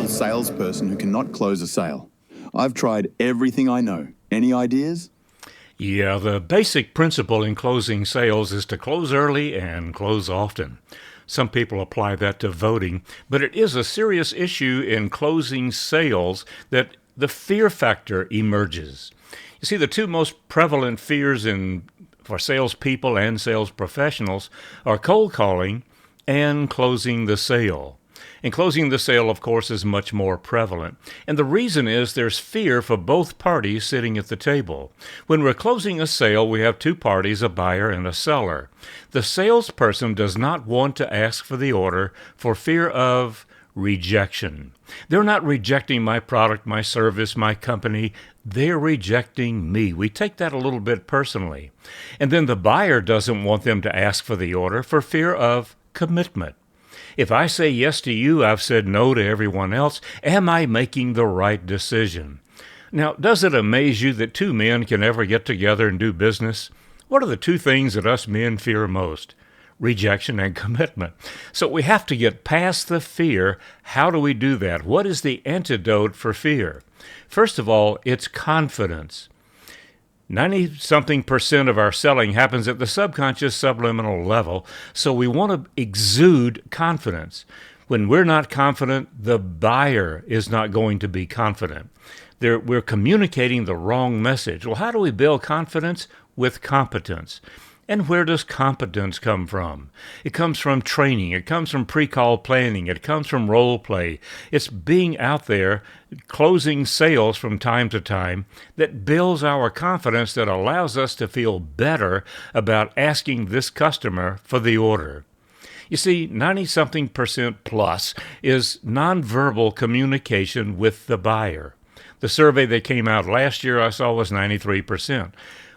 salesperson who cannot close a sale. I've tried everything I know. Any ideas? Yeah, the basic principle in closing sales is to close early and close often. Some people apply that to voting, but it is a serious issue in closing sales that the fear factor emerges. You see, the two most prevalent fears for salespeople and sales professionals are cold calling and closing the sale. And closing the sale, of course, is much more prevalent. And the reason is there's fear for both parties sitting at the table. When we're closing a sale, we have two parties, a buyer and a seller. The salesperson does not want to ask for the order for fear of rejection. They're not rejecting my product, my service, my company. They're rejecting me. We take that a little bit personally. And then the buyer doesn't want them to ask for the order for fear of commitment. If I say yes to you, I've said no to everyone else. Am I making the right decision? Now, does it amaze you that two men can ever get together and do business? What are the two things that us men fear most? Rejection and commitment. So we have to get past the fear. How do we do that? What is the antidote for fear? First of all, it's confidence. 90-something% of our selling happens at the subconscious subliminal level, so we want to exude confidence. When we're not confident, the buyer is not going to be confident. We're communicating the wrong message. Well, how do we build confidence? With competence. And where does competence come from? It comes from training. It comes from pre-call planning. It comes from role play. It's being out there, closing sales from time to time that builds our confidence, that allows us to feel better about asking this customer for the order. You see, 90-something% plus is nonverbal communication with the buyer. The survey that came out last year I saw was 93%.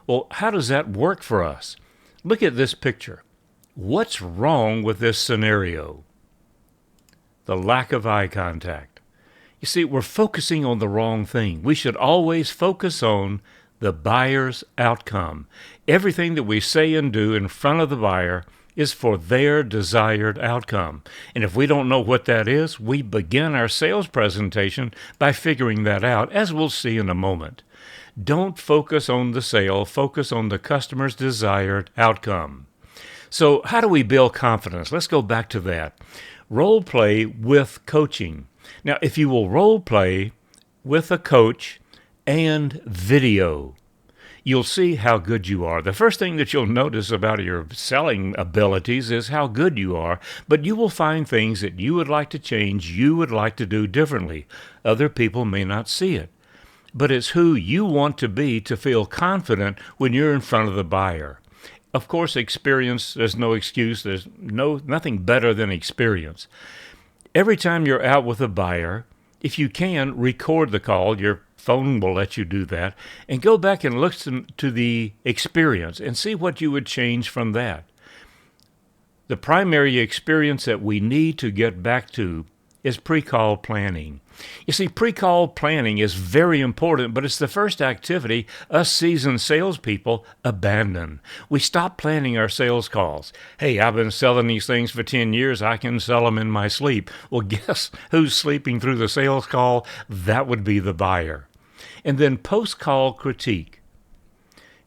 Well, how does that work for us? Look at this picture. What's wrong with this scenario? The lack of eye contact. You see, we're focusing on the wrong thing. We should always focus on the buyer's outcome. Everything that we say and do in front of the buyer is for their desired outcome. And if we don't know what that is, we begin our sales presentation by figuring that out, as we'll see in a moment. Don't focus on the sale, focus on the customer's desired outcome. So how do we build confidence? Let's go back to that. Role play with coaching. Now, if you will role play with a coach and video, you'll see how good you are. The first thing that you'll notice about your selling abilities is how good you are, but you will find things that you would like to change, you would like to do differently. Other people may not see it. But it's who you want to be to feel confident when you're in front of the buyer. Of course, experience, there's no excuse. There's nothing better than experience. Every time you're out with a buyer, if you can, record the call. Your phone will let you do that. And go back and listen to the experience and see what you would change from that. The primary experience that we need to get back to is pre-call planning. You see, pre-call planning is very important, but it's the first activity us seasoned salespeople abandon. We stop planning our sales calls. Hey, I've been selling these things for 10 years. I can sell them in my sleep. Well, guess who's sleeping through the sales call? That would be the buyer. And then post-call critique.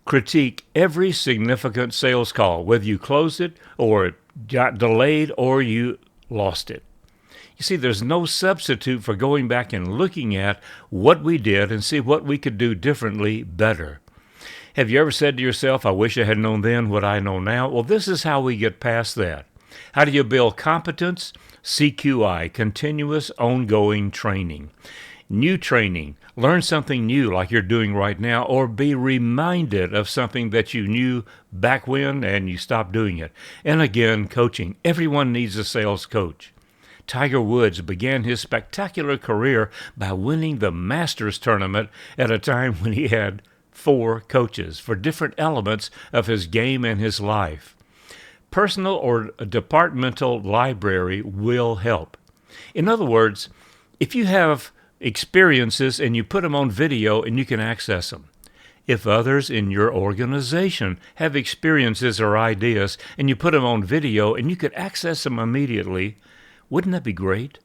Critique every significant sales call, whether you closed it or it got delayed or you lost it. You see, there's no substitute for going back and looking at what we did and see what we could do differently better. Have you ever said to yourself, I wish I had known then what I know now? Well, this is how we get past that. How do you build competence? CQI, continuous ongoing training. New training. Learn something new like you're doing right now, or be reminded of something that you knew back when and you stopped doing it. And again, coaching. Everyone needs a sales coach. Tiger Woods began his spectacular career by winning the Masters tournament at a time when he had 4 coaches for different elements of his game and his life. Personal or departmental library will help. In other words, if you have experiences and you put them on video and you can access them. If others in your organization have experiences or ideas and you put them on video and you could access them immediately, wouldn't that be great?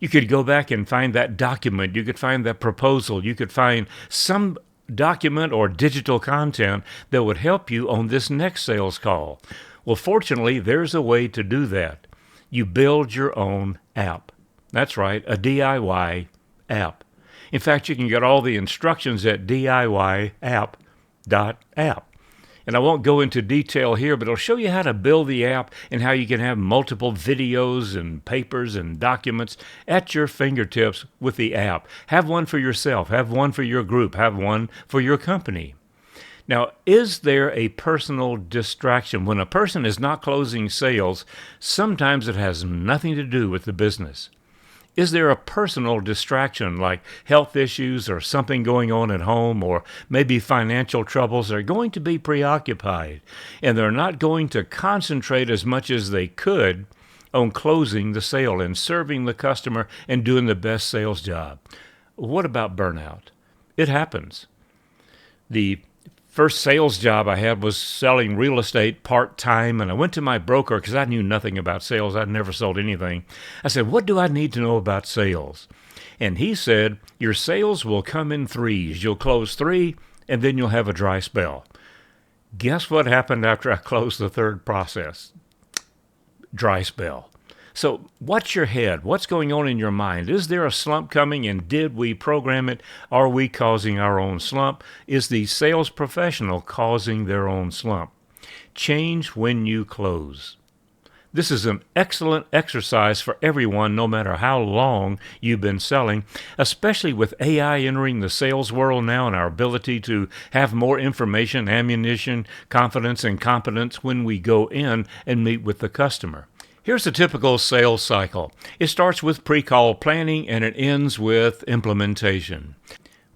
You could go back and find that document. You could find that proposal. You could find some document or digital content that would help you on this next sales call. Well, fortunately, there's a way to do that. You build your own app. That's right, a DIY app. In fact, you can get all the instructions at diyapp.app. And I won't go into detail here, but it'll show you how to build the app and how you can have multiple videos and papers and documents at your fingertips with the app. Have one for yourself, have one for your group, have one for your company. Now, is there a personal distraction? When a person is not closing sales, sometimes it has nothing to do with the business. Is there a personal distraction like health issues or something going on at home or maybe financial troubles? They're going to be preoccupied and they're not going to concentrate as much as they could on closing the sale and serving the customer and doing the best sales job. What about burnout? It happens. The first sales job I had was selling real estate part-time, and I went to my broker because I knew nothing about sales. I'd never sold anything. I said, what do I need to know about sales? And he said, your sales will come in threes. You'll close 3, and then you'll have a dry spell. Guess what happened after I closed the third process? Dry spell. So watch your head. What's going on in your mind? Is there a slump coming, and did we program it? Are we causing our own slump? Is the sales professional causing their own slump? Change when you close. This is an excellent exercise for everyone, no matter how long you've been selling, especially with AI entering the sales world now and our ability to have more information, ammunition, confidence, and competence when we go in and meet with the customer. Here's a typical sales cycle. It starts with pre-call planning and it ends with implementation.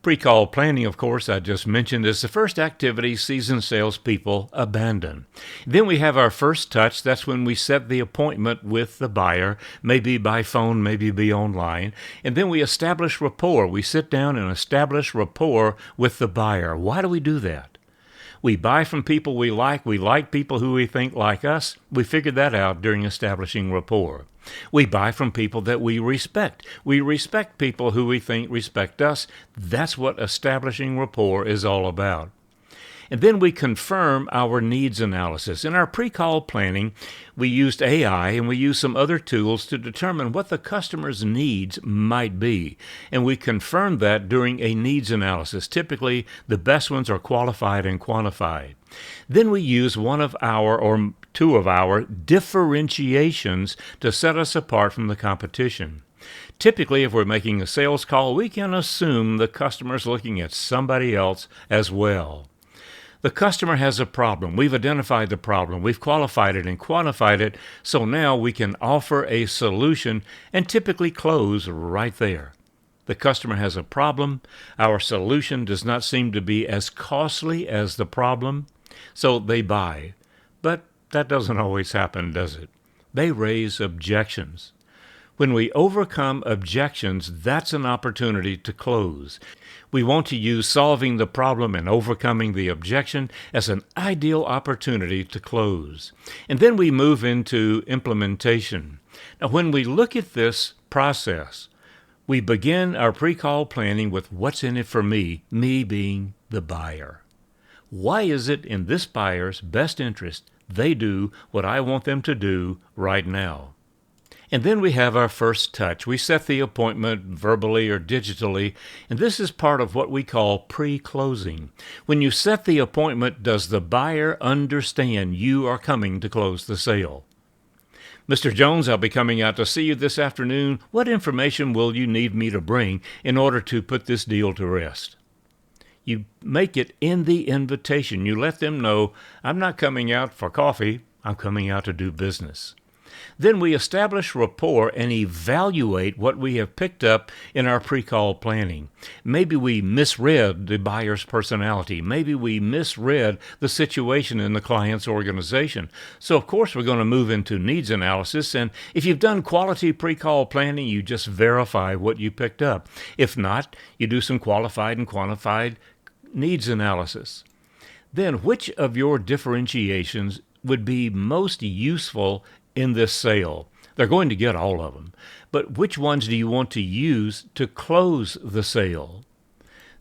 Pre-call planning, of course, I just mentioned, is the first activity seasoned salespeople abandon. Then we have our first touch. That's when we set the appointment with the buyer, maybe by phone, maybe be online. And then we establish rapport. We sit down and establish rapport with the buyer. Why do we do that? We buy from people we like people who we think like us. We figured that out during establishing rapport. We buy from people that we respect. We respect people who we think respect us. That's what establishing rapport is all about. And then we confirm our needs analysis. In our pre-call planning, we used AI and we used some other tools to determine what the customer's needs might be. And we confirmed that during a needs analysis. Typically, the best ones are qualified and quantified. Then we use one of our or two of our differentiations to set us apart from the competition. Typically, if we're making a sales call, we can assume the customer's looking at somebody else as well. The customer has a problem. We've identified the problem. We've qualified it and quantified it, so now we can offer a solution and typically close right there. The customer has a problem. Our solution does not seem to be as costly as the problem, so they buy. But that doesn't always happen, does it? They raise objections. When we overcome objections, that's an opportunity to close. We want to use solving the problem and overcoming the objection as an ideal opportunity to close. And then we move into implementation. Now, when we look at this process, we begin our pre-call planning with what's in it for me being the buyer. Why is it in this buyer's best interest they do what I want them to do right now? And then we have our first touch. We set the appointment verbally or digitally, and this is part of what we call pre-closing. When you set the appointment, does the buyer understand you are coming to close the sale? Mr. Jones, I'll be coming out to see you this afternoon. What information will you need me to bring in order to put this deal to rest? You make it in the invitation. You let them know, I'm not coming out for coffee, I'm coming out to do business. Then we establish rapport and evaluate what we have picked up in our pre-call planning. Maybe we misread the buyer's personality. Maybe we misread the situation in the client's organization. So, of course, we're going to move into needs analysis. And if you've done quality pre-call planning, you just verify what you picked up. If not, you do some qualified and quantified needs analysis. Then, which of your differentiations would be most useful in this sale? They're going to get all of them. But which ones do you want to use to close the sale?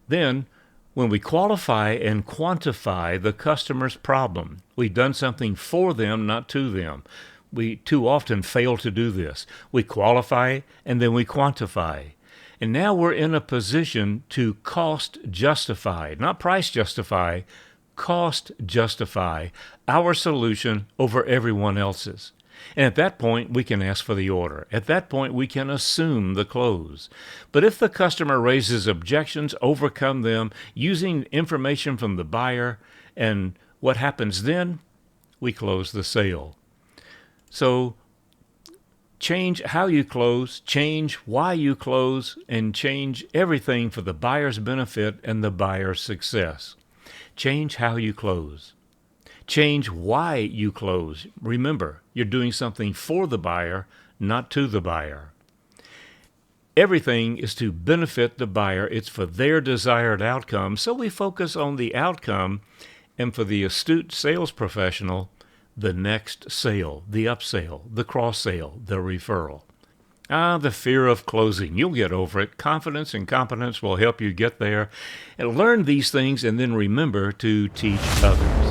Then, when we qualify and quantify the customer's problem, we've done something for them, not to them. We too often fail to do this. We qualify and then we quantify. And now we're in a position to cost justify, not price justify, cost justify our solution over everyone else's. And at that point, we can ask for the order. At that point, we can assume the close. But if the customer raises objections, overcome them using information from the buyer, and what happens then? We close the sale. So change how you close, change why you close, and change everything for the buyer's benefit and the buyer's success. Change how you close. Change why you close. Remember, you're doing something for the buyer, not to the buyer. Everything is to benefit the buyer. It's for their desired outcome. So we focus on the outcome, and for the astute sales professional, the next sale, the upsell, the cross-sale, the referral. The fear of closing. You'll get over it. Confidence and competence will help you get there. And learn these things and then remember to teach others.